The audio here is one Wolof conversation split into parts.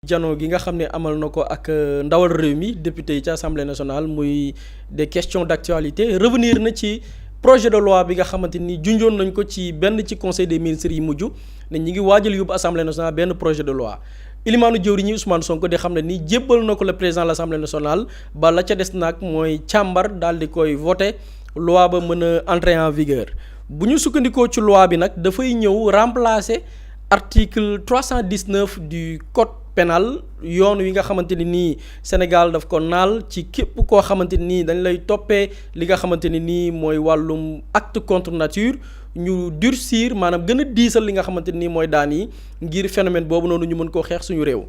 jano gi nga xam ne amal na ko ak ndawal réew mi député yi ci assemblée nationale muy des questions d'actualité revenir na ci projet de loi bi nga xamante ni junjoon nañ ko ci benn ci conseil des ministres yi mujj ne ñi ngi waajal yóbbu assemblée nationale benn projet de loi ilimaanu jëwriñ ñi Ousmane Sonko di xam ne ni jébbal na ko le président de l'assemblée nationale ba la ca des nag mooy càmbar daal di koy voter loi ba mën a entrer en vigueur bu ñu sukkandikoo ci loi bi nag dafay ñëw remplacer article 319 du code pénal yoon wi nga xamante ni nii Sénégal daf ko naal ci képp koo xamante ni dañ lay toppee li nga xamante ni nii mooy wàllum acte contre nature ñu durcir maanaam gën a diisal li nga xamante ni mooy daan yi ngir phénomène boobu noonu ñu mën koo xeex suñu réew.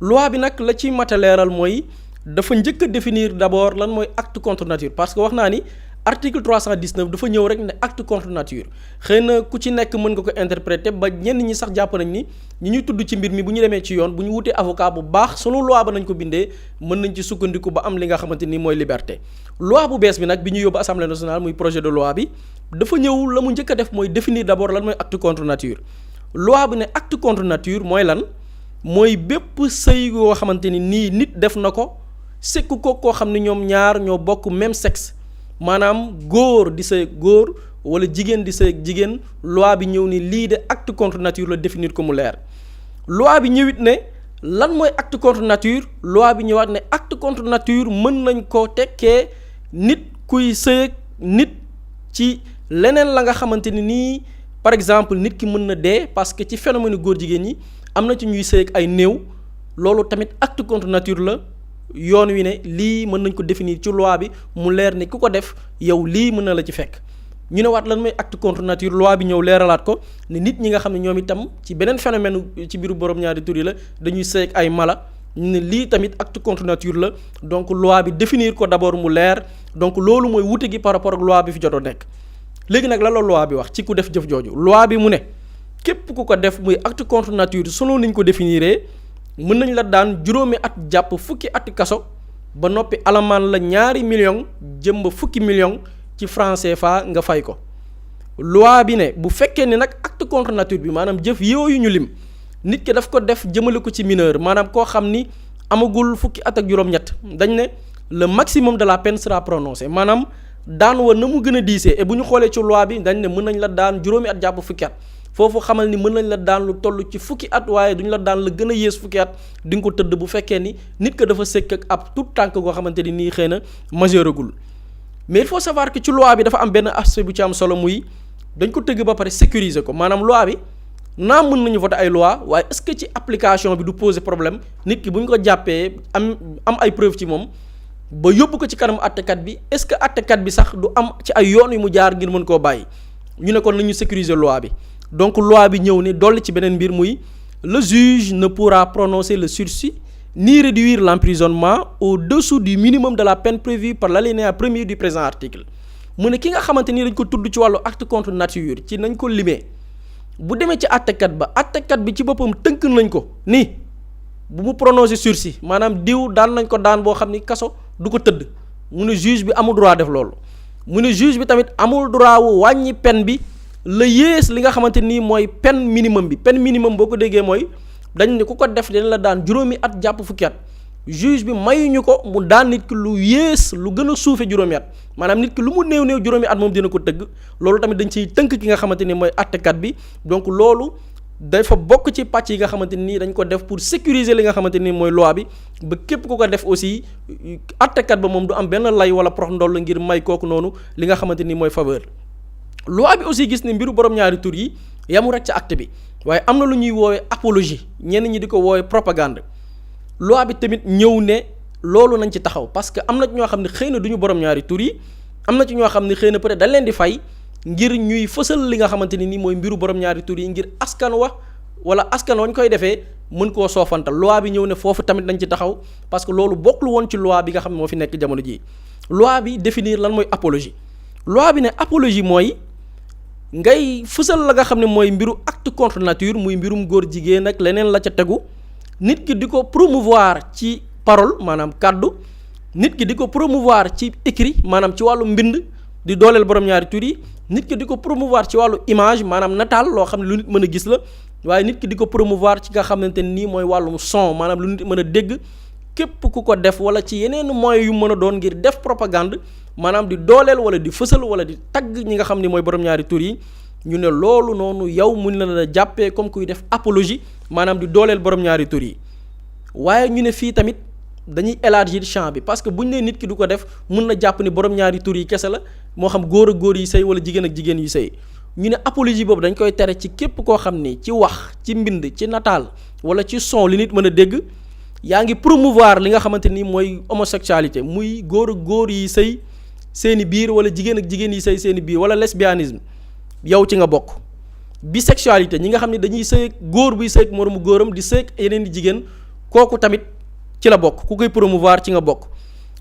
loi bi nag la ci mat a leeral mooy dafa njëkk a définir d'abord lan mooy acte contre nature parce que wax naa ni article 319 dafa ñëw rek ne acte contre nature xëy na ku ci nekk mën nga ko interpréter ba ñenn ñi sax jàpp nañ ni ñi ñuy tudd ci mbir mi bu ñu demee ci yoon bu ñu wutee avocat bu baax sunu loi ba nañ ko bindee mën nañ ci sukkandiku ba am li nga xamante ni mooy liberté. loi bu bees bi nag bi ñu yóbbu assemblée nationale muy projet de loi bi dafa ñëw la mu njëkk a def mooy définir d'abord lan mooy acte contre nature loi bi ne acte contre nature mooy lan mooy bépp sëy yoo xamante ni nii nit def na ko sekk ko koo xam ne ñoom ñaar ñoo bokk même sexe. maanaam góor di sa góor wala jigéen di sa jigéen loi bi ñëw ni lii de acte contre nature la définir ko mu leer loi bi ñëwit ne lan mooy acte contre nature loi bi ñëwaat ne acte contre nature mën nañ ko tekkee nit kuy sëy nit ci leneen la nga xamante ni nii par exemple nit ki mën na dee parce que ci phénomène góor jigéen ñi am na ci ñuy sëy ak ay néew loolu tamit acte contre nature la yoon wi ne lii mën nañ ko définir ci loi bi mu leer ne ku ko def yow lii mën na la ci fekk ñu ne waat lan mooy acte contre nature loi bi ñëw leeralaat ko ne nit ñi nga xam ne ñoom itam ci beneen phénomène ci biiru borom ñaari tur yi la dañuy sëy ak ay mala ñu ne lii tamit acte contre nature la donc loi bi définir ko d'abord mu leer donc loolu mooy wute gi par rapport ak loi bi fi jotoo nekk léegi nag la loi bi wax ci ku def jëf jooju loi bi mu ne képp ku ko def muy acte contre nature selon niñ ko définiree mën nañ la daan juróomi at jàpp fukki ati kaso ba noppi alamaan la 2 millions jëm ba fukki millions ci franc CFA nga fay ko loi bi ne bu fekkee ne nag acte contre nature bi maanaam jëf yooyu ñu lim nit ki daf ko def jëmale ko ci mineur maanaam koo xam ni amagul fukki at ak juróom-ñett dañ ne le maximum de la peine sera prononcé maanaam daan wa na mu gën a diisee et bu ñu xoolee ci loi bi dañ ne mën nañ la daan juróomi at jàpp fukki at foofu xamal ni mën nañ la daan lu toll ci fukki at waaye duñ la daan la gën a yées fukki at di nga ko tëdd bu fekkee ni nit ko dafa sëkk ak ab tout tànk goo xamante ni nii xëy na majeuragul mais il faut savoir que ci loi bi dafa am benn aspect bu ci am solo muy dañ ko tëgg ba pare sécuriser ko maanaam loi bi naa mën nañu voter ay loi waaye est-ce que ci application bi du poser problème nit ki bu ñu ko jàppee am ay preuve ci moom ba yóbbu ko ci kanam àttekat bi est-ce que àttekat bi sax du am ci ay yoon yu mu jaar ngir mën koo bàyyi ñu ne kon nañu sécuriser loi bi donc loi bi ñëw ne dolli ci beneen mbir muy le juge ne pourra prononcer le sursis ni réduire l'emprisonnement au-dessous du minimum de la peine prévue par l'alinéa 1er du présent article mu ne ki nga xamante ni dañ ko tudd ci wàllu acte contre nature ci nañ ko limee bu demee ci àttekat ba àttekat bi ci boppam tënk nañ ko ni bu mu prononcer sursis maanaam diw daan nañ ko daan boo xam ni kaso du ko tëdd mu ne juge bi amul droit def loolu mu ne juge bi tamit amul droit wu wàññi peine bi la yées li nga xamante nii mooy peine minimum bi peine minimum boo ko déggee mooy dañ ne ku ko def dina la daan juróomi at jàpp fukki at juge bi mayuñu ko mu daan nit ki lu yées lu gën a suufe juróomi at maanaam nit ki lu mu néew juróomi at moom dina ko tëgg loolu tamit dañ ciy tënk ki nga xamante ni mooy àttekat bi donc loolu dafa bokk ci pàcc yi nga xamante nii dañ ko def pour sécuriser li nga xamante ni mooy loi bi ba képp ku ko def aussi àttekat ba moom du am benn lay wala prox ndoll ngir may kooku noonu li nga xamante ni mooy faveur loi bi aussi gis ne mbiru borom ñaari tur yi yamu rek ca acte bi waaye am na lu ñuy woowee apologie ñenn ñi di ko woowee propagande loi bi tamit ñëw ne loolu nañ ci taxaw parce que am na ci ñoo xam ne xëy na du ñu borom ñaari tur yi am na ci ñoo xam ne xëy na peut-être dañ leen di fay ngir ñuy fësal li nga xamante ni nii mooy mbiru borom ñaari tur yi ngir askan wa wala askan wañ koy defee mën koo soofantal loi bi ñëw ne foofu tamit nañ ci taxaw parce que loolu bokkul woon ci loi bi nga xam ne moo fi nekk jamono jii loi bi définir lan mooy apologie loi bi ne apologie mooy ngay fësal la nga xam ne mooy mbiru acte contre nature muy mbirum góor jigéen ak leneen la ca tegu nit ki di ko promouvoir ci parole maanaam kàddu nit ki di ko promouvoir ci écrit maanaam ci wàllu mbind di dooleel borom ñaari tur yi nit ki di ko promouvoir ci wàllu image maanaam nataal loo xam ne lu nit mën a gis la waaye nit ki di ko promouvoir ci nga xamante nii mooy wàllum son maanaam lu nit mën a dégg képp ku ko def wala ci yeneen moyens yu mën a doon ngir def propagande maanaam di dooleel wala di fësal wala di tagg ñi nga xam ni mooy borom ñaari tur yi ñu ne loolu noonu yow mun na la jàppee comme kuy def apologie maanaam di dooleel borom ñaari tur yi waaye ñu ne fii tamit dañuy élargir champ bi parce que buñ ne nit ki du ko def mun na jàpp ni borom ñaari tur yi kese la moo xam góor ak góor yi sëy wala jigéen ak jigéen yu sëy ñu ne apologie boobu dañ koy tere ci képp koo xam ni ci wax ci mbind ci nataal wala ci son li nit mën a dégg yaa ngi promouvoir li nga xamante ni mooy homosexualité muy góor ak góor yi sëy seeni biir wala jigéen ak jigéen yi sëy seeni biir wala lesbianisme yow ci nga bokk. bisexualité ñi nga xam ne dañuy sëy góor buy sëy ak moroomu góoram di sëy ak yeneen di jigéen kooku tamit ci la bokk ku koy promouvoir ci nga bokk.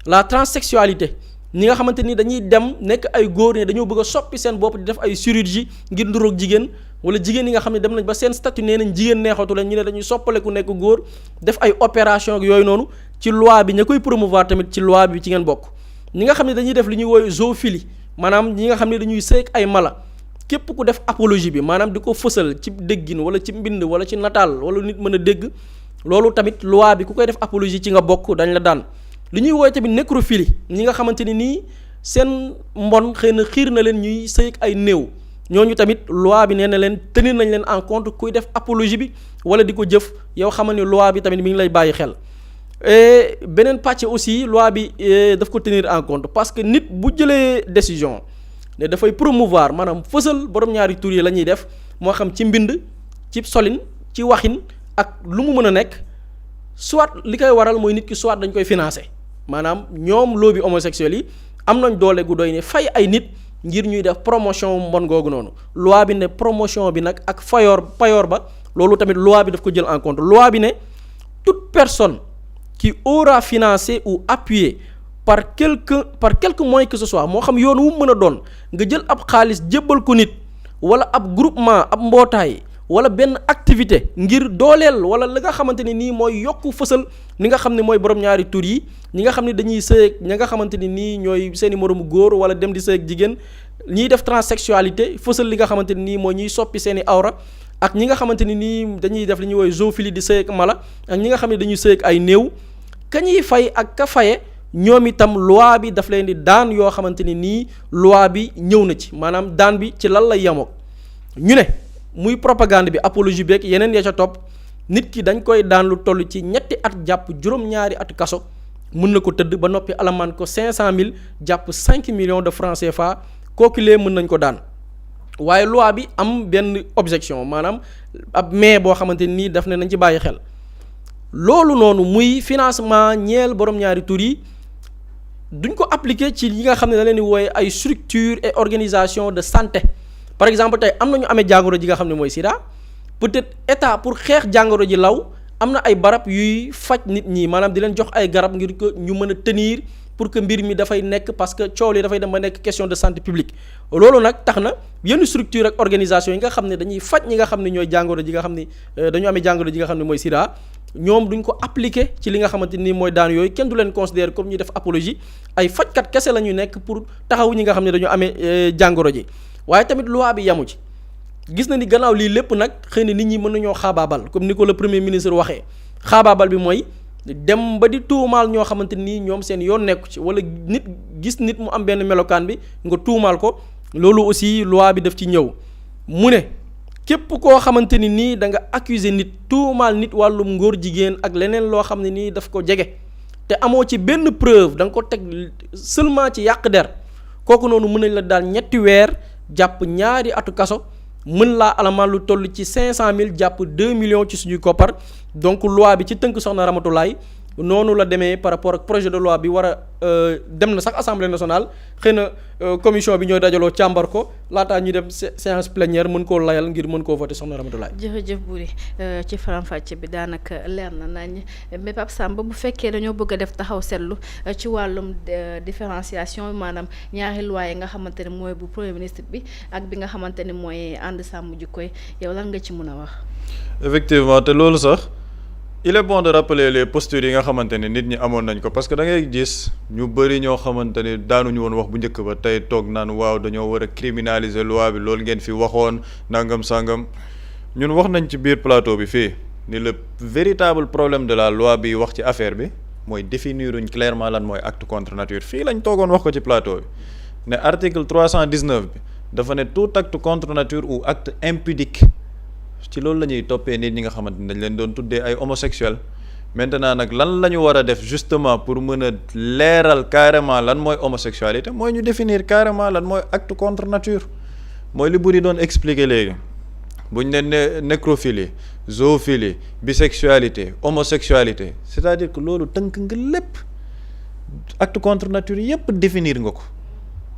la transsexualité ñi nga xamante ni dañuy dem nekk ay góor ne dañoo bëgg a soppi seen bopp di def ay chirurgie ngir nduroog jigéen wala jigéen yi nga xam ne dem nañ ba seen statut nee nañ jigéen neexatu leen ñu ne dañuy soppaleku nekk góor def ay opération ak yooyu noonu ci loi bi ña koy promouvoir tamit ci loi bi ci ngeen bokk. ñi nga xam ne dañuy def li ñuy woowee zoophilie maanaam ñi nga xam ne dañuy sëy ak ay mala képp ku def apologie bi maanaam di ko fësal ci déggin wala ci mbind wala ci nataal wala nit mën a dégg loolu tamit loi bi ku koy def apologie ci nga bokk dañ la daan. li ñuy woowee tamit nécrophilie ñi nga xamante ni nii seen mbon xëy na xiir na leen ñuy sëy ak ay néew ñooñu tamit loi bi nee na leen tenir nañ leen en compte kuy def apologie bi wala di ko jëf yow xamal ni loi bi tamit mi ngi lay bàyyi xel. beneen pàcc aussi loi bi daf ko tenir en compte parce que nit bu jëlee décision ne dafay promouvoir maanaam fësal borom ñaari tur yi la ñuy def moo xam ci mbind ci solin ci waxin ak lu mu mën a nekk soit li koy waral mooy nit ki soit dañ koy financer. maanaam ñoom lobby homosexuel yi am nañ doole gu doy ne fay ay nit ngir ñuy def promotion mbon googu noonu loi bi ne promotion bi nag ak payoor ba loolu tamit loi bi daf ko jël en compte loi bi ne toute personne qui aura financé ou appuyé par quelque moyen que ce soit moo xam yoon wu mën a doon nga jël ab xaalis jébbal ko nit wala ab groupement ab mbootaay wala benn activité ngir dooleel wala li nga xamante ne nii mooy yokku fësal ni nga xam ne mooy borom ñaari tur yi ñi nga xam ne dañuy sëy ak ñi nga xamante ni nii ñooy seeni moroomu góor wala dem di sëy ak jigéen ñiy def transsexualité fësal li nga xamante ni nii mooy ñuy soppi seeni awra ak ñi nga xamante ni nii dañuy def li ñuy woowee zoophilie di sëy ak mala ak ñi nga xam ne dañuy sëy ak ay néew ka ñuy fay ak ka faye ñoom itam loi bi daf leen di daan yoo xamante ni nii loi bi ñëw na ci maanaam daan bi ci lan lay yemook ñu ne muy propagande bi apologie beeg yeneen ya ca topp nit ki dañ koy daan lu toll ci 2 at jàpp juróom-ñaari at kaso mën na ko tëdd ba noppi alamaan ko 500 000 jàpp 5 millions de francs CFA kooku lee mën nañ ko daan waaye loi bi am benn objection maanaam ab mais boo xamante nii daf ne nañ ci bàyyi xel loolu noonu muy financement ñeel borom ñaari tur yi duñ ko appliquer ci yi nga xam ne da leen di wooye ay structure et organisation de santé. par exemple tey am na ñu amee jàngoro ji nga xam ne mooy sida peut-être état pour xeex jàngoro ji law am na ay barab yuy faj nit ñi maanaam di leen jox ay garab ngir ko ñu mën a tenir pour que mbir mi dafay nekk parce que coow li dafay dem ba nekk question de santé publique loolu nag tax na yenn structure ak organisation yi nga xam ne dañuy faj ñi nga xam ne ñooy jàngoro ji nga xam ne dañu amee jàngoro ji nga xam ne mooy sida ñoom duñ ko appliquer ci li nga xamante ni mooy daan yooyu kenn du leen considérer comme ñuy def apologie ay fajkat kese la ñu nekk pour taxaw ñi nga xam ne dañu amee jàngoro ji waaye tamit loi bi yamu ci gis na ni gannaaw lii lépp nag xëy na nit ñi mën nañoo xaabaabal comme ni ko le premier ministre waxee xaabaabal bi mooy dem ba di tuumaal ñoo xamante nii ñoom seen yoon nekku ci wala nit gis nit mu am benn melokaan bi nga tuumaal ko loolu aussi loi bi daf ci ñëw mu ne képp koo xamante ni nii da nga accuser nit tuumaal nit wàllum ngóor jigéen ak leneen loo xam ne nii daf ko jege te amoo ci benn preuve da nga ko teg seulement ci yàq der kooku noonu mën nañ la daal 2 weer jàpp 2 atu kaso mën laa alamaan lu toll ci 500 000 jàpp 2 millions ci suñuy koppar donc loi bi ci tënk soxna Ramatulaay noonu la demee par rapport ak projet de loi bi war a dem na sax assemblée nationale xëy na commission bi ñooy dajaloo càmbar ko laataa ñuy dem séance plénière mën koo layal ngir mën koo voter soxna Ramatulaay. jërëjëf Boury ci faram-fàcce bi daanaka leer na nañ mais Pape Samba bu fekkee dañoo bëgg a def taxaw seetlu ci wàllum différenciation maanaam ñaari loi yi nga xamante ne mooy bu premier ministre bi ak bi nga xamante ne mooy ànd sàmm jikko yi yow lan nga ci mën a wax. effectivement te loolu sax. il est bon de rappeler les postures yi nga xamante ne nit ñi amoon nañ ko parce que da ngay gis ñu bëri ñoo xamante ne daanuñu woon wax bu njëkk ba tey toog naan waaw dañoo war a criminaliser loi bi loolu ngeen fi waxoon nangam sangam ñun wax nañ ci biir plateau bi fii ni le véritable problème de la loi bi wax ci affaire bi mooy définir uñ clairement lan mooy acte contre nature fii lañ toogoon wax ko ci plateau bi ne article 319 bi dafa ne tout acte contre nature ou acte impudique ci loolu la ñuy toppee nit ñi nga xamante ni dañ leen doon tuddee ay homosexuels maintenant nag lan la ñu war a def justement pour mën a leeral carrément lan mooy homosexualité mooy ñu définir carrément lan mooy acte contre nature mooy li Boury doon expliquer léegi bu ñu ne nécrophilie zoophilie bisexualité homosexualité c'est-à-dire que loolu tënk nga lépp acte contre nature yépp définir nga ko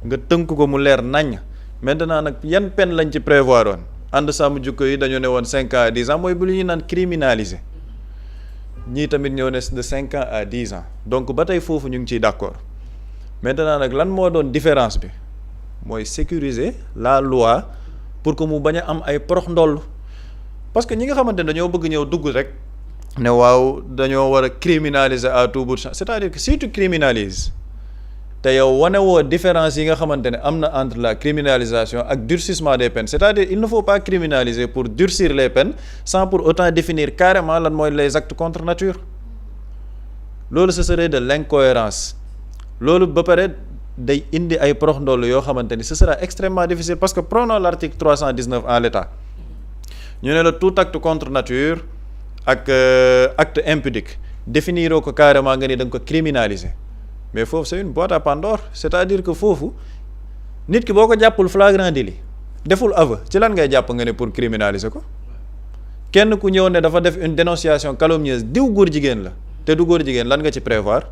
nga tënk ko mu leer naññ maintenant nag yan peine lañ ci prévoir woon ànd sàmm jikko yi dañoo ne woon 5 ans à 10 ans mooy bu lu ñuy naan criminaliser ñii tamit ñoo ne de 5 ans à 10 ans donc ba tey foofu ñu ngi ciy d'accord maintenant nag lan moo doon différence bi mooy sécuriser la loi pour que mu bañ a am ay porox ndoll parce que ñi nga xamante ne dañoo bëgg ñëw dugg rek ne waaw dañoo war a criminaliser à tout bout de champ c'est-à-dire que si tu criminalises te yow wane woo différence yi nga xamante ne am na entre la criminalisation ak durcissement des peines c'est-à-dire il ne faut pas criminaliser pour durcir les peines sans pour autant définir carrément lan mooy les actes contre nature loolu ce serait de l'incohérence loolu ba pare day indi ay prox ndoll yoo xamante ni ce sera extrêmement difficile parce que prenons l'article 319 en l'état ñu ne la tout acte contre nature ak acte impudique définiroo ko carrément nga ni da nga ko criminaliser mais foofu c'est une boîte à Pandore c'est-à-dire que foofu nit ki boo ko jàppul flagrant délit deful aveu ci lan ngay jàpp nga ne pour criminaliser ko kenn ku ñëw ne dafa def une dénonciation calomnieuse diw góor jigéen la te du góor jigéen lan nga ci prévoir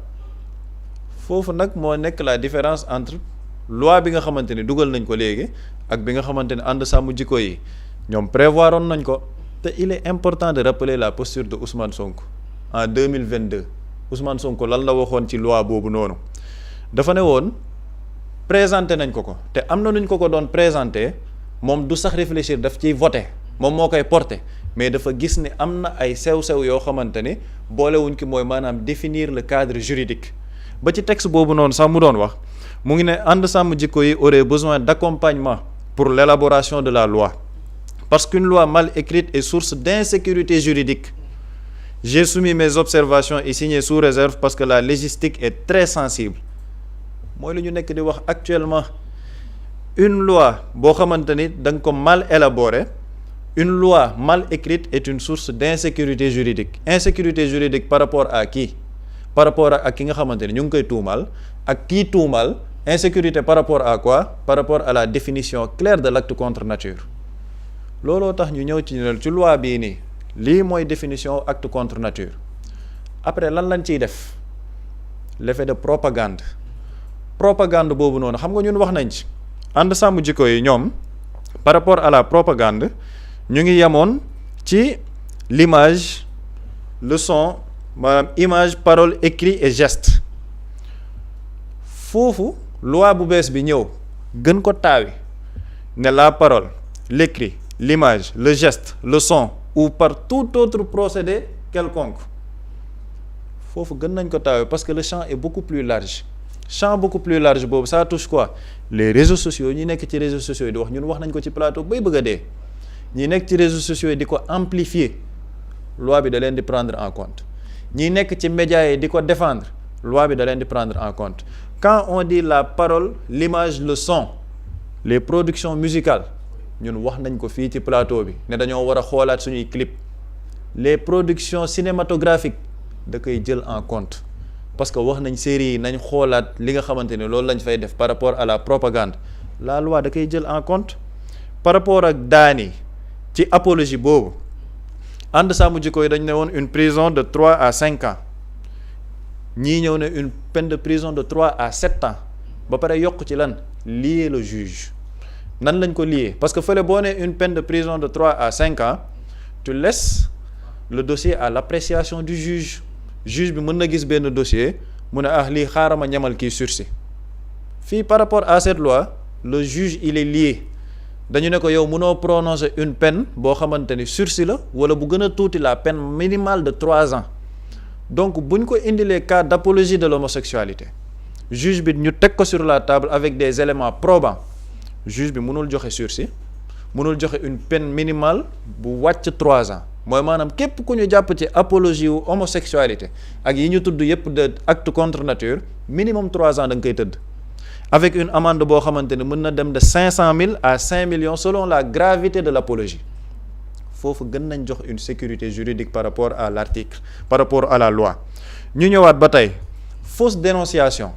foofu nag moo nekk la différence entre loi bi nga xamante ni dugal nañ ko léegi ak bi nga xamante ni ànd sàmm jikko yi ñoom prévoir oon nañ ko te il est important de rappeler la posture de Ousmane Sonko en 2022 Ousmane Sonko lan la waxoon ci loi boobu noonu dafa ne woon présenté nañ ko te am na nuñ ko doon présenté moom du sax réfléchir daf ciy voter moom moo koy porter mais dafa gis ne am na ay sew-sew yoo xamante ni boolewuñ ki mooy maanaam définir le cadre juridique ba ci texte boobu noonu sax mu doon wax mu ngi ne ànd sàmm jikko yi aurait besoin d'accompagnement pour l'élaboration de la loi parce qu'une loi mal écrite est source d'insécurité juridique. J'ai soumis mes observations et signé sous réserve parce que la légistique est très sensible mooy lu ñu nekk di wax actuellement une loi boo xamante ni da nga ko mal élaborée une loi mal écrite est une source d'insécurité juridique insécurité juridique par rapport à qui par rapport ak ki nga xamante ni ñu ngi koy tuumal ak kii tuumal insécurité par rapport à quoi par rapport à la définition claire de l'acte contre nature looloo tax ñu ñëw ci loi bii nii lii mooy définition acte contre nature après lan lañ ciy def l'effet de propagande boobu noonu xam nga ñun wax nañ ci ànd sàmm jikko yi ñoom par rapport à la propagande ñu ngi yemoon ci l'image le son maanaam image parole écrit et geste foofu loi bu bees bi ñëw gën ko taawi ne la parole l'écrit l'image le geste le son ou par tout autre procédé quelconque foofu gën nañ ko taawi parce que le champ est beaucoup plus large boobu ça touche quoi les réseaux sociaux ñi nekk ci réseaux sociaux yi di wax ñun wax nañ ko ci plateau bay bëgg a dee ñi nekk ci réseaux sociaux yi di ko amplifier loi bi da leen di prendre en compte ñi nekk ci médias yi di ko défendre loi bi da leen di prendre en compte quand on dit la parole l'image le son les productions musicales ñun wax nañ ko fii ci plateau bi ne dañoo war a xoolaat suñuy clip les productions cinématographiques da koy jël en compte parce que wax nañ séries yi nañ xoolaat li nga xamante ne loolu lañ fay def par rapport à la propagande la loi da koy jël en compte par rapport ak daani ci apologie boobu ànd sàmm jikko yi dañ ne woon une prison de 3 à 5 ans ñii ñëw ne une peine de prison de 3 à 7 ans ba pare yokk ci lan lier le juge nan lañ ko lier parce que fële boo ne une peine de prison de 3 à 5 ans tu laisses le dossier à l'appréciation du juge bi mën na gis benn dossier mu ne lii xaaral ma ñamal kii sursis fii par rapport à cette loi le juge il est lié dañu ne ko yow mënoo prononcer une peine boo xamante ni sursis la wala bu gën a tuuti la peine minimale de 3 ans donc buñ ko indilee cas d'apologie de l'homosexualité juge bi ñu teg ko sur la table avec des éléments probants juge bi mënul joxe sursis mënul joxe une peine minimale bu wàcc 3 ans mooy maanaam képp ku ñu jàpp ci apologie wu homosexualité ak yi ñu tudd yépp de acte contre nature minimum 3 ans da nga koy tëdd avec une amende boo xamante ne mën na dem de 500 000 à 5 millions selon la gravité de l'apologie foofu gën nañ jox une sécurité juridique par rapport à l'article par rapport à la loi ñu ñëwaat ba tey fausse dénonciation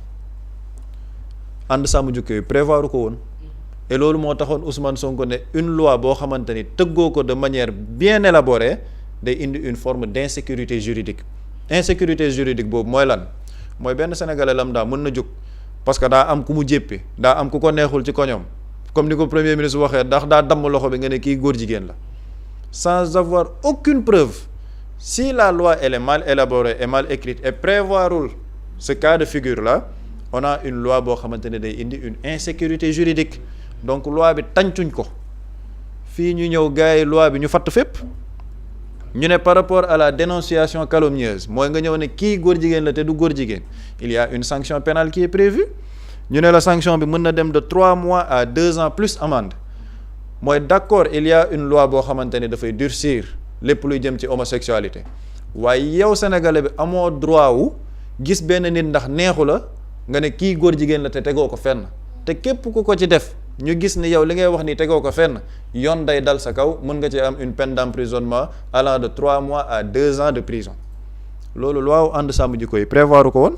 ànd sàmm jikko yi prévoir ko woon et loolu moo taxoon Ousmane Sonko ne une loi boo xamante ni tëggoo ko de manière bien élaborée day indi une forme d'insécurité juridique insécurité juridique boobu mooy lan mooy benn sénégalais lambda mën na jóg parce que daa am ku mu jéppi daa am ku ko neexul ci koñoom comme ni ko premier ministre waxee ndax daa damm loxo bi nga ne kii góor jigéen la sans avoir aucune preuve si la loi elle est mal élaborée et mal écrite et prévoirul ce cas de figure là on a une loi boo xamante ne day indi une insécurité juridique donc loi bi tàncuñ ko fii ñu ñëw gars yi loi bi ñu fatt fépp ñu ne par rapport à la dénonciation calomnieuse mooy nga ñëw ne kii góor jigéen la te du góor jigéen il y a une sanction pénale qui est prévue ñu ne la sanction bi mën na dem de 3 mois à 2 ans plus amende mooy d'accord il y a une loi boo xamante ne dafay durcir lépp luy jëm ci homosexualité waaye yow sénégalais bi amoo droit wu gis benn nit ndax neexu la nga ne kii góor jigéen la te tegoo ko fenn te képp ku ko ci def ñu gis ni yow li ngay wax ni tegoo ko fenn yoon day dal sa kaw mën nga ci am une peine d'emprisonnement allant de 3 mois à 2 ans de prison loolu loi wu ànd sàmm jikko yi prévoir ko woon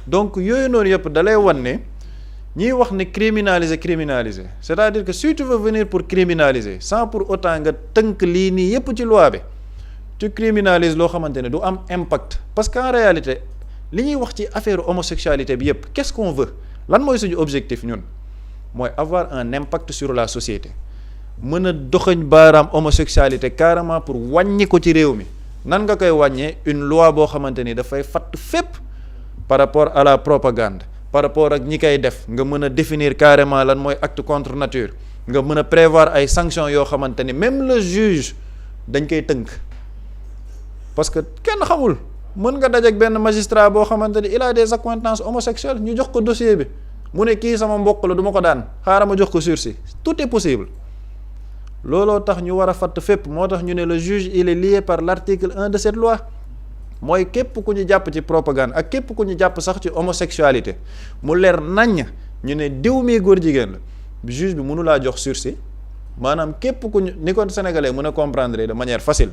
donc yooyu noonu yëpp dalay wan ne ñiy wax ne criminaliser c'est-à-dire que si tu veux venir pour criminaliser sans pour autant nga tënk lii nii yëpp ci loi bi tu criminalises loo xamante ne du am impact parce qu'en réalité li ñuy wax ci affaire homosexualité bi yëpp qu'est-ce qu'on veut lan mooy suñu objectif ñun mooy avoir un impact sur la société mën a doxañ baaraam homosexualité carrément pour wàññi ko ci réew mi nan nga koy wàññee une loi boo xamante ni dafay fatt fépp par rapport à la propagande par rapport ak ñi koy def nga mën a définir carrément lan mooy acte contre nature nga mën a prévoir ay sanctions yoo xamante ni même le juge dañ koy tënk parce que kenn xamul mën nga dajeek benn magistrat boo xamante ni il a des accointances homosexuelles ñu jox ko dossier bi mu ne kii sama mbokk la du ma ko daan xaaral ma jox ko sursis tout est possible looloo tax ñu war a fatt fépp moo tax ñu ne le juge il est lié par l'article 1 de cette loi mooy képp ku ñu jàpp ci propagande ak képp ku ñu jàpp sax ci homosexualité mu leer naññ ñu ne diw mii góor jigéen la juge bi mënu laa jox sursis maanaam képp ku ñu ni ko sénégalais mën a comprendre de manière facile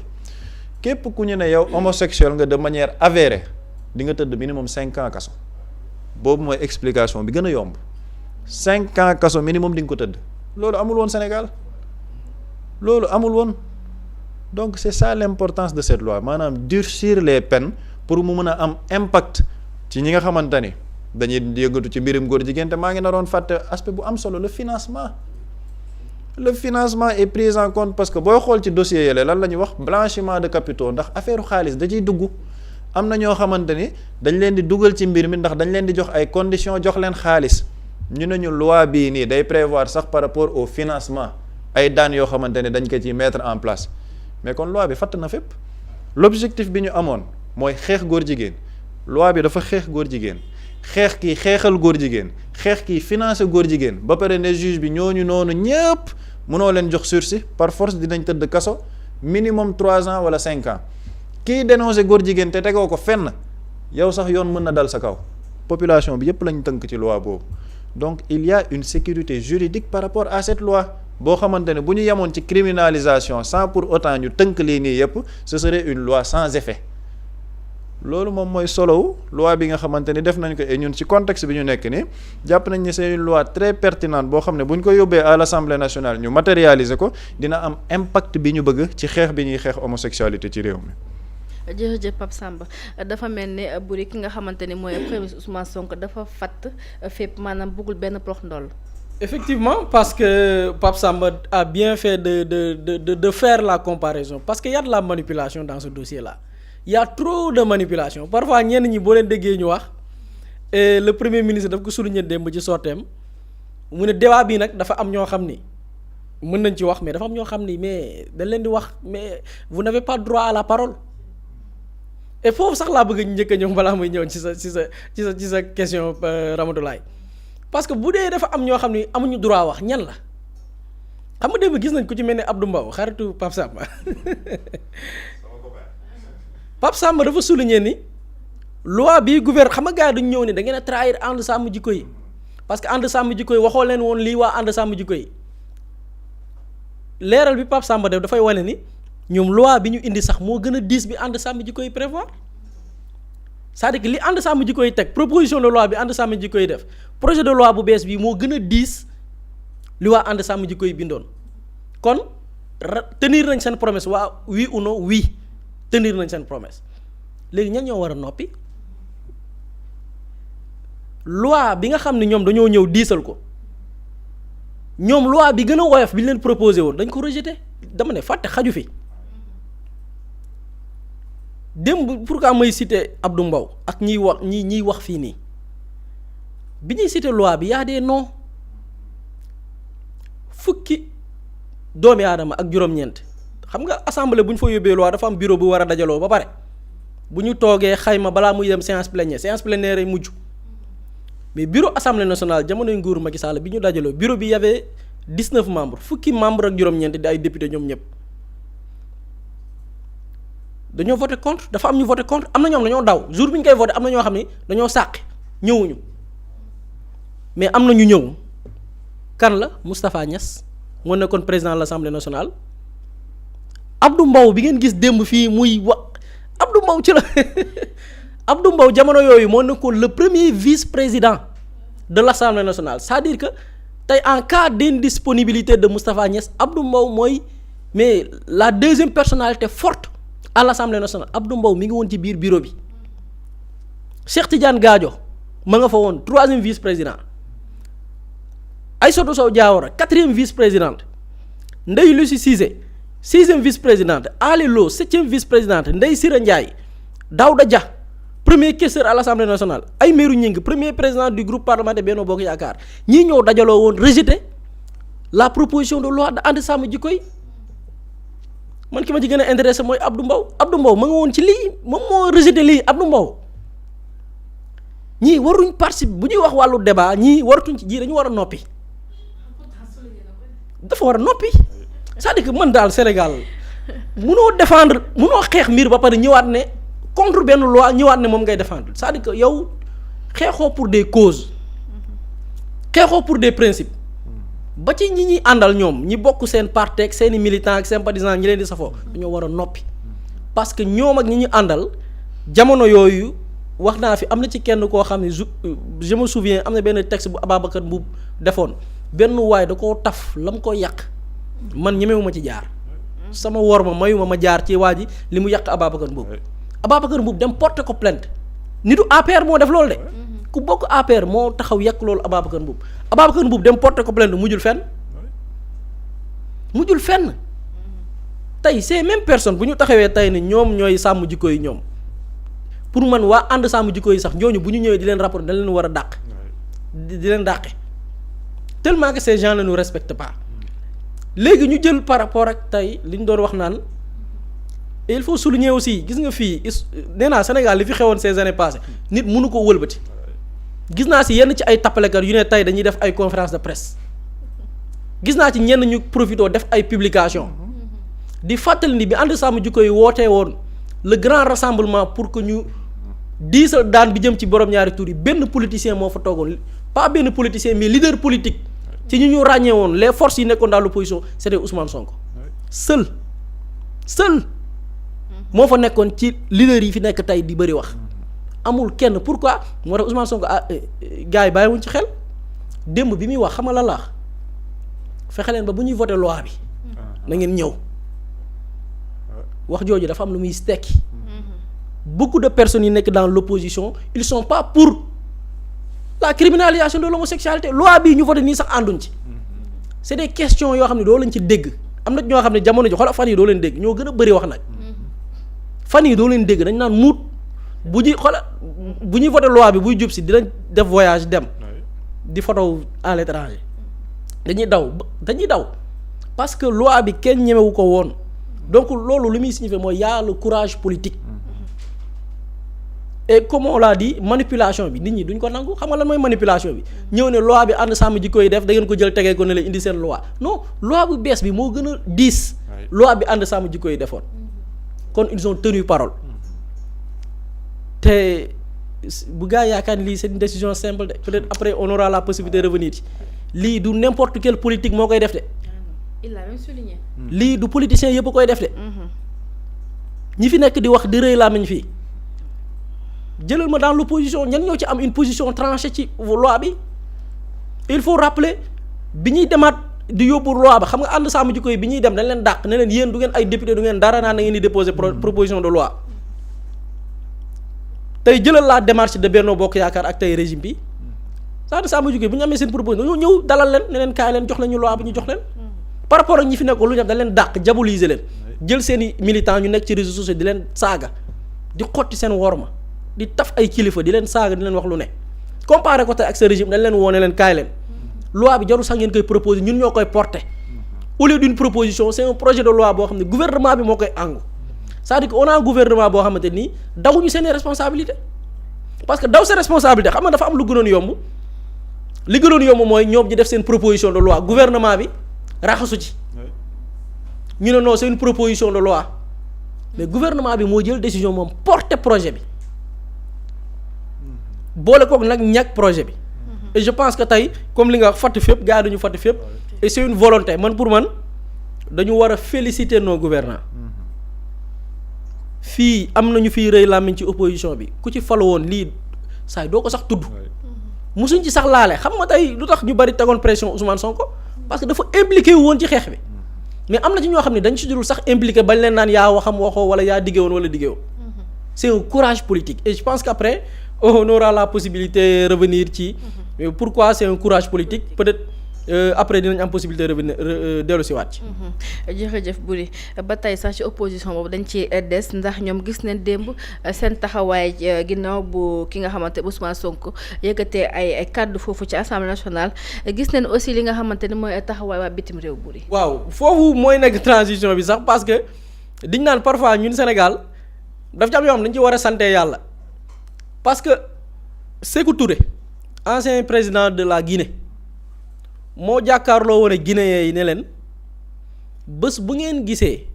képp ku ñu ne yow homosexuel nga de manière avérée di nga tëdd minimum 5 ans kaso boobu mooy explication bi gën a yomb 5 ans kaso minimum di nga ko tëdd loolu amul woon Sénégal loolu amul woon donc c'est ça l'importance de cette loi maanaam durcir les peines pour mu mën a am impact ci ñi nga xamante ni dañuy yëngatu ci mbirum góor jigéen te maa ngi naroon fàtte aspect bu am solo le financement est pris en compte parce que booy xool ci dossier yële lan la ñuy wax blanchiment de capitaux ndax affaire xaalis da ciy dugg am na ñoo xamante ni dañ leen di dugal ci mbir mi ndax dañ leen di jox ay conditions jox leen xaalis ñu ne ñu loi bii nii day prévoir sax par rapport au financement ay daan yoo xamante ne dañ ko ci mettre en place mais kon loi bi fatt na fépp l'objectif bi ñu amoon mooy xeex góor jigéen loi bi dafa xeex góor jigéen xeex kii xeexal góor jigéen xeex kii financer góor jigéen ba pare ne juge bi ñooñu noonu ñëpp mënoo leen jox sursis par force dinañ tëdd kaso minimum 3 ans wala 5 ans kii dénoncer góor jigéen te tegoo ko fenn yow sax yoon mën na dal sa kaw population bi yëpp lañ tënk ci loi boobu donc il y a une sécurité juridique par rapport à cette loi boo xamante ne bu ñu yemoon ci criminalisation sans pour autant ñu tënk lii nii yëpp ce serait une loi sans effet loolu moom mooy solow loi bi nga xamante ni def nañ ko et ñun ci contexte bi ñu nekk ni jàpp nañ ne c'est une loi très pertinente boo xam ne bu ñu ko yóbbee à l'Assemblée nationale ñu matérialiser ko dina am impact bi ñu bëgg ci xeex bi ñuy xeex homosexualité ci réew mi. jërëjëf Pape Samba dafa mel ni Boury ki nga xamante ni mooy premier ministre Ousmane Sonko dafa fatt fépp maanaam bëggul benn prox ndoll. Effectivement, parce que Pape Samba a bien fait de faire la comparaison parce qu'il y a de la manipulation dans ce dossier-là. Il y a trop de manipulation. Parfois, ñenn ñi boo leen déggee ñu wax et le premier ministre daf ko souligner démb ci sorteem mu ne débat bii nag dafa am ñoo xam ni mën nañ ci wax mais dafa am ñoo xam ni mais dañ leen di wax mais vous n'avez pas droit à la parole. Et foofu sax laa bëgg njëkk a ñëw balaa muy ñëw ci sa question Ramatoulaye parce que bu dee dafa am ñoo xam ni amuñu droit wax ñan la xam nga démb gis nañ ku ci mel ne Abdou Mbow xaritu Pape Samba Pape Samba dafa souligner ni loi bi gouvernement xam nga gars yi duñ ñëw ni da ngeen a trahir ànd sàmm jikko yi parce que ànd sàmm jikko yi waxoo leen woon lii waa ànd sàmm jikko yi leeral bi Pape Samba def dafay wane ni ñoom loi bi ñu indi sax moo gën a diis bi ànd sàmm jikko yi prévoir c'est-à-dire que li ànd sàmm jikko yi teg proposition de loi bi ànd sàmm jikko yi def projet de loi bu bees bi moo gën a diis li waa ànd sàmm jikko yi bindoon kon tenir nañ seen promesse waa oui ou non oui tenir nañ seen promesse léegi ñan ñoo war a noppi loi bi nga xam ne ñoom dañoo ñëw diisal ko ñoom loi bi gën a woyof bi ñu leen proposé woon dañ ko rejeté dama ne fàtte xaju fi démb pourquoi may cité Abdou Mbow ak ñiy wax fii nii bi ñuy cité loi bi y a des noms fukki doomi aadama ak juróom-ñeent xam nga assemblée bu ñu fa yóbbee loi dafa am bureau bu war a dajaloo ba pare bu ñu toogee xayma balaa muy dem séance plénière ay mujj mais bureau assemblée nationale jamonoy nguuru Macky Sall bi ñu dajaloo bureau bi y avait 19 membres fukki membres ak juróom-ñeent di ay député ñoom ñëpp dañoo voté contre dafa am ñu voté contre am na ñoom dañoo daw jour bi ñu koy voté am na ñoo xam ne dañoo sàqi ñëwuñu mais am na ñu ñëw kan la Moustapha Niass moo nekkoon président de l'Assemblée nationale Abdou Mbow bi ngeen gis démb fii muy wax Abdou Mbow ci la Abdou Mbow jamono yooyu moo nekkoon le premier vice-président de l'Assemblée nationale c'est-à-dire que tey en cas d'indisponibilité de Moustapha Niass Abdou Mbow mooy mais la deuxième personnalité forte à l'Assemblée nationale Abdou Mbow mi ngi woon ci biir bureau bi Cheikh Tidiane Gadio ma nga fa woon 3e vice-président Aïssatou Sow Diawara 4e vice-présidente Ndeye Lucie Cissé 6e vice-présidente Ali Lo 7e vice-présidente Ndeye Sira Ndiaye Daouda Dia premier questeur à l'Assemblée nationale Aymérou Gningue premier président du groupe parlementaire Benno Bokk Yaakaar ñii ñëw dajaloo woon rejeter la proposition de loi de ànd sàmm jikko yi man ki ma ci gën a intéressé mooy Abdou Mbow ma nga woon ci lii moom moo rejeté lii Abdou Mbow ñii waruñ participer bu ñuy wax wàllu débat ñii waratuñ ci ji dañu war a noppi dafa war a noppi c'est-à-dire que man daal Sénégal munoo xeex mbir ba pare ñëwaat ne contre benn loi ñëwaat ne moom ngay défendre c'est-à-dire que yow xeexoo pour des causes xeexoo pour des principes ba ci ñi ñuy àndal ñoom ñi bokk seen parti ak seeni militants ak sympathisants ñi leen di safoo dañoo war a noppi parce que ñoom ak ñi ñu àndal jamono yooyu wax naa fi am na ci kenn koo xam ne je me souviens am na benn texte bu Ababacar Mbuub defoon benn waay da koo taf la mu ko yàq man ñemewuma ci jaar sama wor ma mayuma ma jaar ci waa ji li mu yàq Ababacar Mbuub dem porter ko plainte nitu APR moo def loolu de ku bokk APR moo taxaw yàq loolu Ababacar Mbuub dem porter ko plainte mujjul fenn tey ces mêmes personnes bu ñu taxawee tey ni ñoom ñooy sàmm jikko yi ñoom pour man waa ànd sàmm jikko yi sax ñooñu bu ñu ñëwee di leen rapporter dañ leen war a dàq di leen dàqe tellement que ces gens ne nous respectent pas léegi ñu jël par rapport ak tey li ñu doon wax naan et il faut souligner aussi gis nga fii nee naa Sénégal li fi xewoon ces années passées nit mënu ko wëlbati gis naa si yenn ci ay tappalekat yu ne tey dañuy def ay conférence de presse gis naa ci ñenn ñu profité def ay publication di fàttali ni bi ànd sàmm jikko yi wootee woon le grand rassemblement pour que ñu diisal daan bi jëm ci borom ñaari tur yi benn politicien moo fa toogoon pas benn politicien mais leader politique ci ñu ràññee woon les forces yi nekkoon dans l'opposition c'était Ousmane Sonko seul moo fa nekkoon ci leader yi fi nekk tey di bëri wax amul kenn pourquoi moo tax Ousmane Sonko gars yi bàyyiwuñ ci xel démb bi muy wax xam nga lan la fexe leen ba bu ñuy voté loi bi na ngeen ñëw wax jooju dafa am lu muy tekki beaucoup de personnes yi nekk dans l'opposition ils sont pas pour la criminalisation de l'homosexualité loi bii ñu voté nii sax ànduñ ci c'est des questions yoo xam ne doo leen ci dégg am na ñoo xam ne jamono ji xoolal fan yi doo leen dégg ñoo gën a bëri wax nag fan yi doo leen dégg dañ naan muut bu ñuy voté loi bi buy jub si dinañ def voyage dem di photo à l'étranger dañuy daw parce que loi bi kenn ñemewu ko woon donc loolu lu muy signifier mooy y a le courage politique et comme on l'a dit manipulation bi nit ñi duñ ko nangu xam nga lan mooy manipulation bi ñëw ne loi bi ànd sàmm jikko yi def da ngeen ko jël tegee ko ne la indi seen loi non loi bu bees bi moo gën a diis loi bi ànd sàmm jikko yi defoon kon ils ont tenu parole te bu gaa yaakaar ni lii c'est une décision simple de peut-être après on aura la possibilité de revenir ci lii du n'importe quel politique moo koy def de il l'a même souligné. lii du politicien yëpp koy def de ñi fi nekk di wax di rëy làmmiñ fii jëlal ma dans l'opposition ñan ñoo ci am une position tranchée ci loi bi il faut rappeler bi ñuy demaat di yóbbu loi ba xam nga ànd sàmm jikko yi bi ñuy dem dañ leen dàq ne leen yéen du ngeen ay député du ngeen dara naan da ngeen di déposer proposition de loi tey jëlal la démarche de Benno Bokk Yaakaar ak tey régime bi ànd sàmm jikko yi bu ñu amee seen proposition dañoo ñëw dalal leen ne leen kaay leen jox leen ñu loi bi ñu jox leen par rapport ak ñi fi nekkoon lu ñu def dañ leen dàq diaboliser leen jël seen i militants ñu nekk ci réseaux sociaux di leen saaga di xotti seen worma di taf ay kilifa di leen saaga di leen wax lu ne comparé ko tey ak sa régime dañ leen woone leen kaay leen loi bi jarul sax ngeen koy proposer ñun ñoo koy porter au lieu d'une proposition c'est un projet de loi boo xam ne gouvernement bi moo koy àngu c'est-à-dire que on a un gouvernement boo xamante nii dawuñu seen responsabilité parce que daw seen responsabilité xam nga dafa am lu gënoon yomb li gënoon yomb mooy ñoom ñi def seen proposition de loi gouvernement bi raxasu ci ñu ne non c'est une proposition de loi mais gouvernement bi moo jël décision moom porter projet bi boole kook nag ñàkk projet bi et je pense que tey comme li nga wax fàtte fépp gars yi dañu fàtte fépp et c'est une volonté man pour man dañu war a féliciter nos gouvernants fii am nañu fiy rëy làmmiñ ci opposition bi ku ci falu woon lii saay doo ko sax tudd musuñ ci sax laale xam nga tey lu tax ñu bari tegoon pression Ousmane Sonko parce que dafa impliqué woon ci xeex bi mais am na ci ñoo xam ne dañ ci dul sax impliqué bañ leen naan yaa waxam waxoo wala yaa diggé woon wala diggé woon c'est un courage politique et je pense qu'après on aura la possibilité revenir ci pourquoi c'est un courage politique peut-être après dinañ am possibilité revenir dellu si waat ci jërëjëf Boury ba tey sax ci opposition boobu dañ ci des ndax ñoom gis nañ démb seen taxawaay ginnaaw bu ki nga xamante Ousmane Sonko yëkkatee ay kàddu foofu ci Assemblée nationale gis nañ aussi li nga xamante ni mooy taxawaay waa bitim réew Boury waaw foofu mooy nekk transition bi sax parce que diñ naan parfois ñun Sénégal daf ci am yoo xam dañ ci war a sante yàlla parce que Sékou Touré ancien président de la Guinée moo jàkkaarloo woon ak Guinéens yi ne leen bés bu ngeen gisee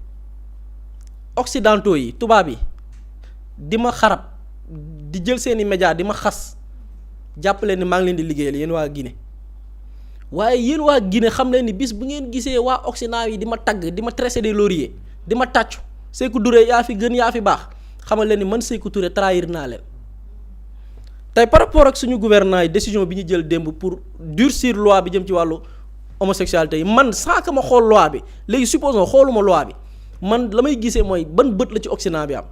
occidentaux yi tubaab yi di ma xarab di jël seeni médias di ma xas jàppale ni maa ngi leen di liggéeyal yéen waa Guinée waaye yéen waa Guinée xam leen ni bis bu ngeen gisee waa occident yi di ma tagg di ma tresser des lauriers di ma tàccu Sékou Touré yaa fi gën yaa fi baax xamal leen ni man Sékou Touré trahir naa leen tey par rapport ak suñu gouvernement yi décision bi ñu jël démb pour durcir loi bi jëm ci wàllu homosexualité yi man sans que ma xool loi bi léegi supposons xooluma loi bi man la may gisee mooy ban bët la ci Occident bi am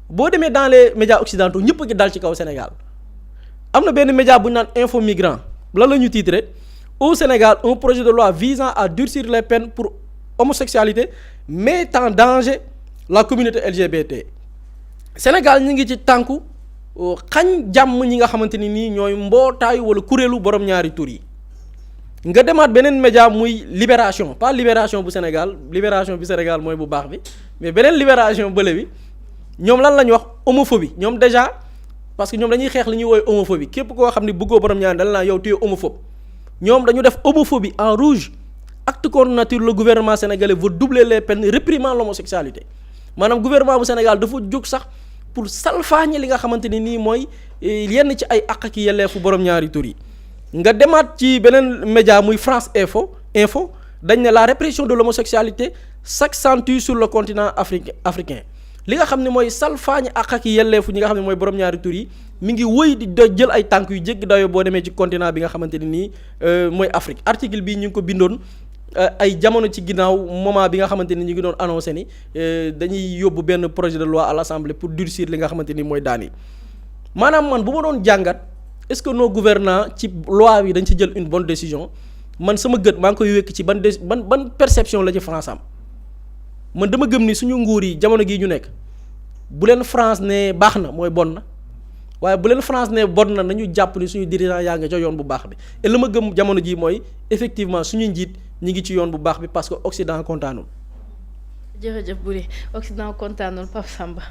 boo demee dans les médias occidentaux ñëpp a ngi dal ci kaw Sénégal am na benn média bu ñu naan Info Migrant lan la ñu titré au Sénégal un projet de loi visant à durcir les peines pour homosexualité met en danger la communauté LGBT Sénégal ñu ngi ci tànku xañ jàmm ñi nga xamante ni nii ñooy mbootaayu wala kuréelu borom ñaari tur yi nga demaat beneen média muy Libération pas Libération bu Sénégal Libération bi Sénégal mooy bu baax bi mais beneen Libération bële bi ñoom lan la ñu wax homophobie ñoom déjà parce que ñoom dañuy xeex li ñuy woowee homophobie képp koo xam ni bëggoo borom ñaari dal naa yow tu es homophobe ñoom dañu def homophobie en rouge acte contre nature le gouvernement sénégalais veut doubler les peines réprimant l'homosexualité maanaam gouvernement bu Sénégal dafa jóg sax pour salfaañe li nga xamante ni nii mooy yenn ci ay àq ak yelleefu borom ñaari tur yi nga demaat ci beneen média muy France Info dañ ne la répression de l'homosexualité s'accentue sur le continent africain li nga xam ne mooy salfaañe àq ak yelleefu ñi nga xam ne mooy borom ñaari tur yi mi ngi wëy di jël ay tànk yu jéggi dayoo boo demee ci continent bi nga xamante ni nii mooy Afrique article bii ñu ngi ko bindoon ay jamono ci ginnaaw moment bi nga xamante ni ñu ngi doon annoncé ni dañuy yóbbu benn projet de loi à l'Assemblée pour durcir li nga xamante ni mooy daan yi maanaam man bu ma doon jàngat est-ce que nos gouvernants ci loi bi dañ ci jël une bonne décision man sama gët maa ngi koy wékk ci ban perception la ci France am man dama gëm ni suñu nguur yi jamono gii ñu nekk bu leen France ne baax na mooy bon na waaye bu leen France ne bon na nañu jàpp ni suñu dirigeant yaa nga ca yoon bu baax bi et la ma gëm jamono jii mooy effectivement suñu njiit ñi ngi ci yoon bu baax bi parce que Occident kontaanul. jërëjëf Boury Occident kontaanul Pape Samba.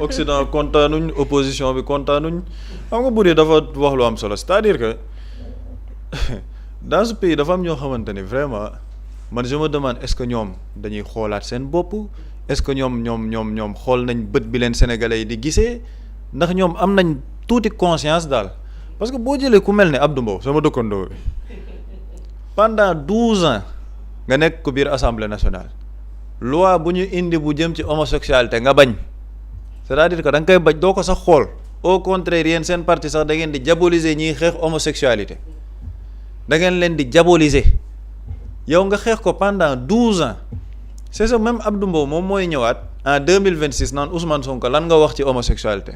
Occident kontaanuñ opposition bi kontaanuñ xam nga Boury dafa wax lu am solo c'est-à-dire que dans ce pays dafa am ñoo xamante ni vraiment man je me demande est-ce que ñoom dañuy xoolaat seen bopp est-ce que ñoom xool nañ bët bi leen sénégalais yi di gisee ndax ñoom am nañ tuuti conscience daal parce que boo jëlee ku mel ne Abdou Mbow sama dëkkandoo bi pendant 12 ans nga nekk ko biir assemblée nationale loi bu ñu indi bu jëm ci homosexualité nga bañ c'est-à-dire que da nga koy bañ doo ko sax xool au contraire yéen seen parti sax da ngeen di diaboliser ñiy xeex homosexualité da ngeen leen di diaboliser yow nga xeex ko pendant 12 ans c'est ça même Abdou Mbow moom mooy ñëwaat en 2026 naan Ousmane Sonko lan nga wax ci homosexualité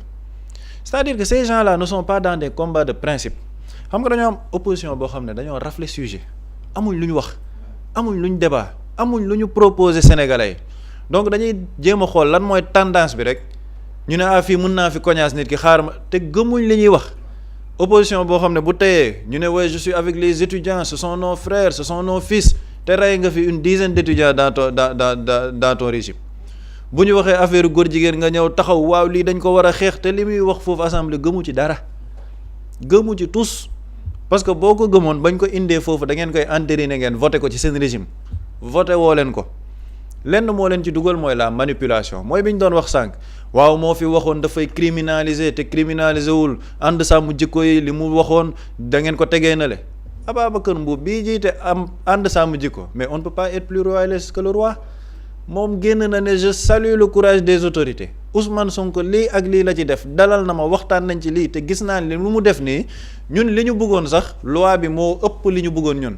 c'est-à-dire que ces gens-là ne sont pas dans des combats de principe xam nga dañoo am opposition boo xam ne dañoo rafle sujet amuñ lu ñu wax amuñ lu ñu débat amuñ lu ñu proposer sénégalais donc dañuy jéem a xool lan mooy tendance bi rek ñu ne fii mën naa fi cognace nit ki xaar ma te gëmuñ li ñuy wax opposition boo xam ne bu teyee ñu ne ouais je suis avec les étudiants ce sont nos frères ce sont nos fils te rey nga fi une dizaine d'étudiants dans ton régime bu ñu waxee affaire góor jigéen nga ñëw taxaw waaw lii dañ ko war a xeex te li muy wax foofu assemblée gëmu ci dara gëmu ci tous parce que boo ko gëmoon bañ ko indee foofu da ngeen koy entériner ngeen voté ko ci seen régime voté woo leen ko lenn moo leen ci dugal mooy la manipulation mooy bi ñu doon wax sànq waaw moo fi waxoon dafay criminaliser te criminaliser wul ànd sàmm jikko yi li mu waxoon da ngeen ko tegee na le Ababacar Mboup bii jiite am ànd sàmm jikko mais on ne peut pas être plus royaliste que le roi moom génn na ne je salue le courage des autorités Ousmane Sonko lii ak lii la ci def dalal na ma waxtaan nañ ci lii te gis naa ne lu mu def nii ñun li ñu bëggoon sax loi bi moo ëpp li ñu bëggoon ñun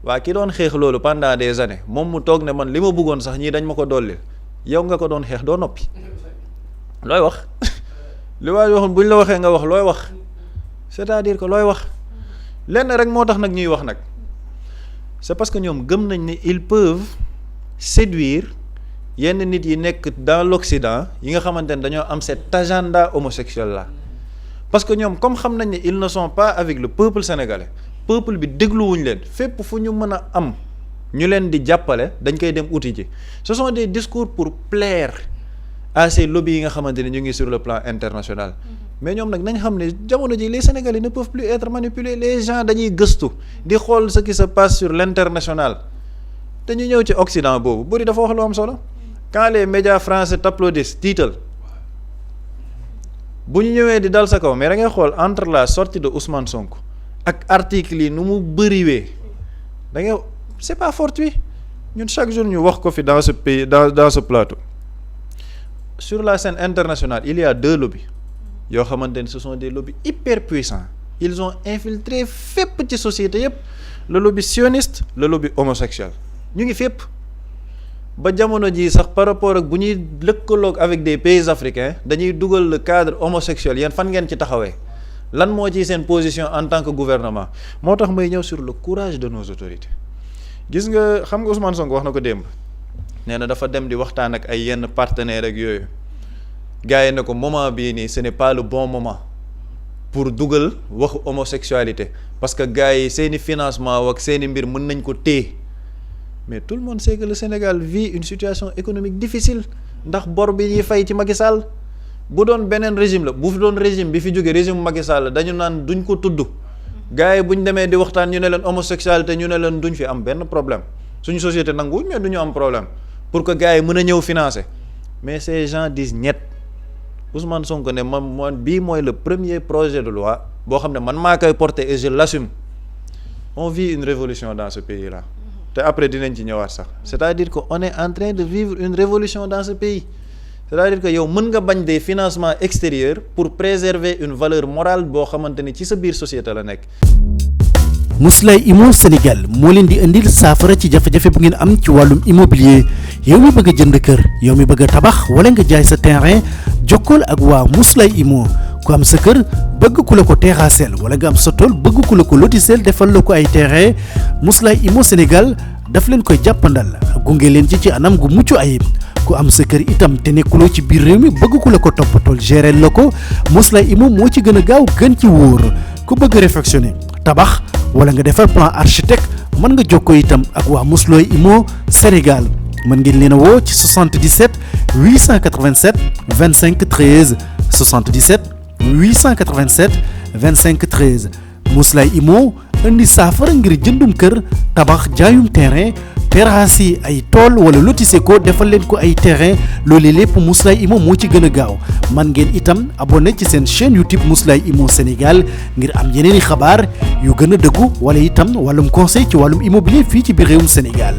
waa ki doon xeex loolu pendant des années moom mu toog ne man li ma bëggoon sax ñii dañ ma ko dollil yow nga ko doon xeex doo noppi looy wax li waay waxoon bu ñu la waxee nga wax looy wax c'est-à-dire que looy wax lenn rek moo tax nag ñuy wax nag c'est parce que ñoom gëm nañ ne ils peuvent séduire yenn nit yi nekk dans l'Occident yi nga xamante ne dañoo am cet agenda homosexuel là parce que ñoom comme xam nañ ne ils ne sont pas avec le peuple sénégalais peuple bi dégluwuñ leen fépp fu ñu mën a am ñu leen di jàppale dañ koy dem uti ji ce sont des discours pour plaire à ces lobbies yi nga xamante ne ñu ngi sur le plan international mais ñoom nag nañ xam ne jamono ji les Sénégalais ne peuvent plus être manipulés les gens dañuy gëstu di xool ce qui se passe sur l'international te ñu ñëw ci Occident boobu Boury dafa wax lu am solo quand les médias français t'applaudissent tiital bu ñu ñëwee di dal sa kaw mais da ngay xool entre la sortie de Ousmane Sonko ak article yi nu mu bëriwee da ngay c'est pas fortuit ñun chaque jour ñu wax ko fi dans ce pays dans ce plateau sur la scène internationale il y a 2 lobbies yoo xamante ne ce sont des lobbies hyper puissants ils ont infiltré fépp ci société yépp le lobby sioniste le lobby homosexuel ñu ngi fépp ba jamono ji sax par rapport ak bu ñuy lëkkaloog avec des pays africains dañuy dugal le cadre homosexuel yéen fan ngeen ci taxawee lan moo ci seen position en tant que gouvernement moo tax may ñëw sur le courage de nos autorités gis nga xam nga Ousmane Sonko wax na ko démb nee na dafa dem di waxtaan ak ay yenn partenaires ak yooyu gars yi ne ko moment bii nii ce n'est pas le bon moment pour dugal waxu homosexualité parce que gars yi seeni financement ak seeni mbir mën nañ ko téye mais tout le monde sait que le Sénégal vit une situation économique difficile ndax bor bi ñuy fay ci Macky Sall bu doon beneen régime la bu fi doon régime bi fi jóge régime Macky Sall dañu naan duñ ko tudd gars yi bu ñu demee di waxtaan ñu ne leen homosexualité ñu ne leen duñ fi am benn problème suñu société nanguwuñ mais duñu am problème pour que gars yi mën a ñëw financer mais ces gens disent niet Ousmane Sonko ne man bii mooy le premier projet de loi boo xam ne man maa koy porter et je l'assume on vit une révolution dans ce pays là te après dinañ ci ñëwaat sax c'est-à-dire que on est en train de vivre une révolution dans ce pays c'est-à-dire que yow mën nga bañ des financements extérieurs pour préserver une valeur morale boo xamante ni ci sa biir société la nekk. Mously Immo Sénégal moo leen di indil saafara ci jafe-jafe bu ngeen am ci wàllum immobilier yow mi bëgg a jënd kër yow mi bëgg a tabax wala nga jaay sa terrain jokkool ak waa Mously Immo ku am sa kër bëgg ku la ko terrassel wala nga am sa tool bëgg ku la ko lotisel defal la ko ay terrain Mously Immo Sénégal daf leen koy jàppandal gunge leen ci anam gu mucc ayib ku am sa kër itam te nekkuloo ci biir réew mi bëgg ku la ko toppatool gérer la ko Mously Immo moo ci gën a gaaw gën ci wóor ku bëgg réfectionner tabax wala nga defar plan architecte mën nga jokkoo itam ak waa Mously Immo Sénégal mën ngeen leen a woo ci 77 887 25 13 77 887 25 13 Mouslay Immo indi saafara ngir jëndum kër tabax jaayum terrain terrasse yi ay tool wala lotissé ko defal leen ko ay terrain loolu lépp Mouslay Immo moo ci gën a gaaw man ngeen itam abonné ci seen chaîne YouTube Mouslay Immo Sénégal ngir am yeneeni xabaar yu gën a dëggu wala itam wàllum conseil ci wàllum immobilier fii ci biir réewum Sénégal